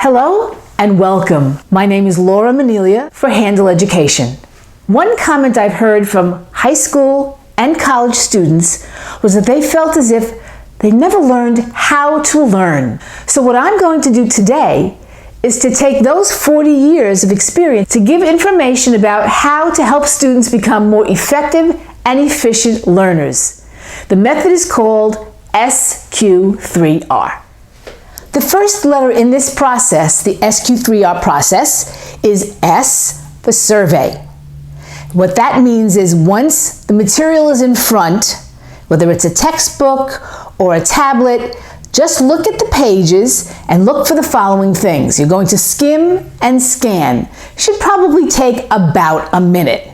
Hello and welcome. My name is Laura Manelia for Handle Education. One comment I've heard from high school and college students was that they felt as if they never learned how to learn. So what I'm going to do today is to take those 40 years of experience to give information about how to help students become more effective and efficient learners. The method is called SQ3R. The first letter in this process, the SQ3R process, is S for survey. What that means is once the material is in front, whether it's a textbook or a tablet, just look at the pages and look for the following things. You're going to skim and scan. Should probably take about a minute.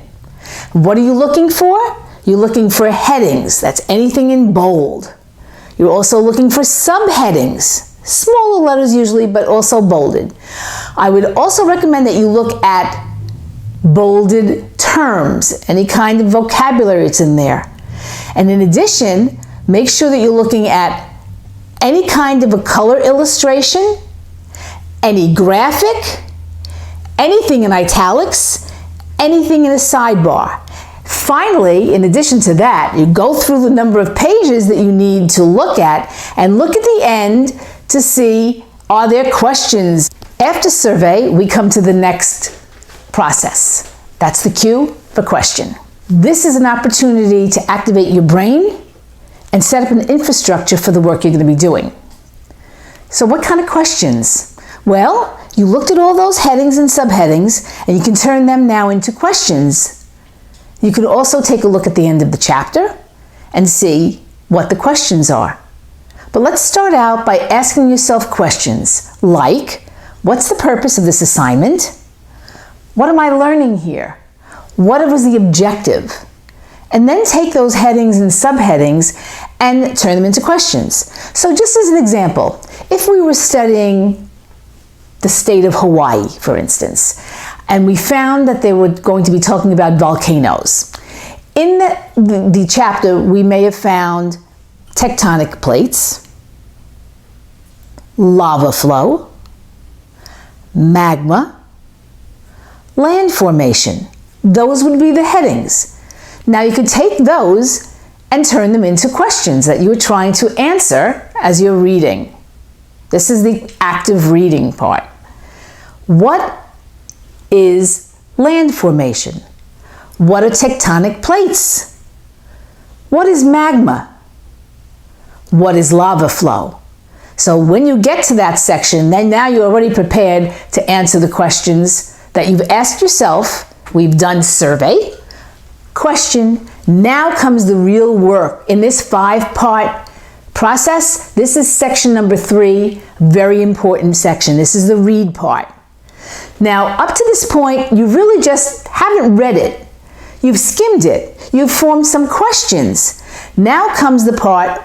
What are you looking for? You're looking for headings. That's anything in bold. You're also looking for subheadings. Smaller letters usually, but also bolded. I would also recommend that you look at bolded terms, any kind of vocabulary that's in there. And in addition, make sure that you're looking at any kind of a color illustration, any graphic, anything in italics, anything in a sidebar. Finally, in addition to that, you go through the number of pages that you need to look at and look at the end to see, are there questions? After survey, we come to the next process. That's the Q for question. This is an opportunity to activate your brain and set up an infrastructure for the work you're going to be doing. So what kind of questions? Well, you looked at all those headings and subheadings, and you can turn them now into questions. You can also take a look at the end of the chapter and see what the questions are. But let's start out by asking yourself questions like, what's the purpose of this assignment? What am I learning here? What was the objective? And then take those headings and subheadings and turn them into questions. So just as an example, if we were studying the state of Hawaii, for instance, and we found that they were going to be talking about volcanoes. In the chapter, we may have found tectonic plates, lava flow, magma, land formation. Those would be the headings. Now you could take those and turn them into questions that you're trying to answer as you're reading. This is the active reading part. What is land formation? What are tectonic plates? What is magma? What is lava flow? So when you get to that section, then now you're already prepared to answer the questions that you've asked yourself. We've done survey, question. Now comes the real work. In this 5-part process, this is section number 3, very important section. This is the read part. Now, up to this point, you really just haven't read it. You've skimmed it. You've formed some questions. Now comes the part,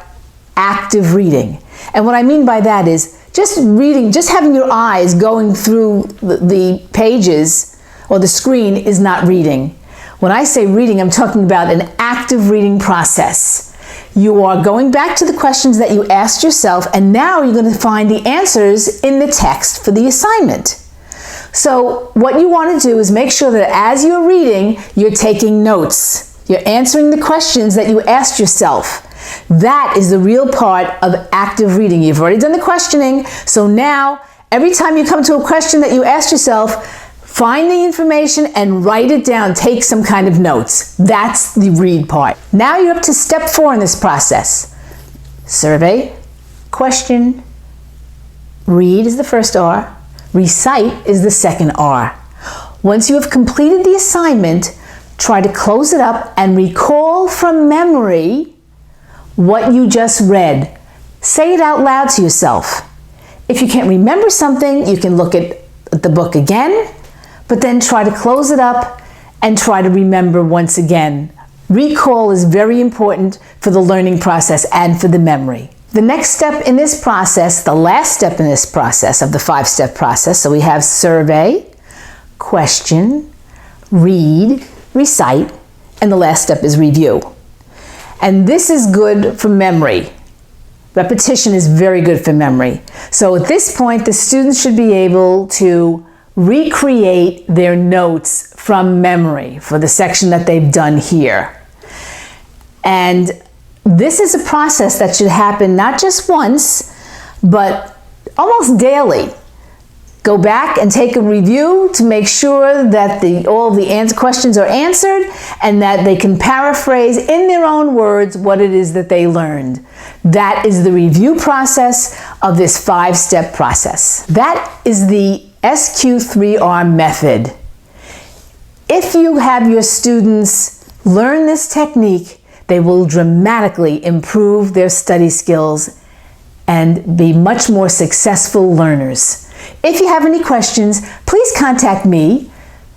active reading. And what I mean by that is just reading, just having your eyes going through the pages or the screen is not reading. When I say reading, I'm talking about an active reading process. You are going back to the questions that you asked yourself, and now you're going to find the answers in the text for the assignment. So what you want to do is make sure that as you're reading, you're taking notes. You're answering the questions that you asked yourself. That is the real part of active reading. You've already done the questioning, so now every time you come to a question that you asked yourself, find the information and write it down. Take some kind of notes. That's the read part. Now you're up to step 4 in this process. Survey, question, read is the first R, recite is the second R. Once you have completed the assignment, try to close it up and recall from memory what you just read. Say it out loud to yourself. If you can't remember something, you can look at the book again, but then try to close it up and try to remember once again. Recall is very important for the learning process and for the memory. The next step in this process, the last step in this process of the 5-step process, so we have survey, question, read, recite, and the last step is review. And this is good for memory. Repetition is very good for memory. So at this point, the students should be able to recreate their notes from memory for the section that they've done here. And this is a process that should happen not just once, but almost daily. Go back and take a review to make sure that all the questions are answered and that they can paraphrase in their own words what it is that they learned. That is the review process of this 5-step process. That is the SQ3R method. If you have your students learn this technique, they will dramatically improve their study skills and be much more successful learners. If you have any questions, please contact me,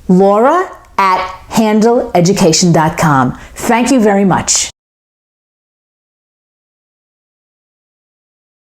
Laura at handleeducation.com. Thank you very much.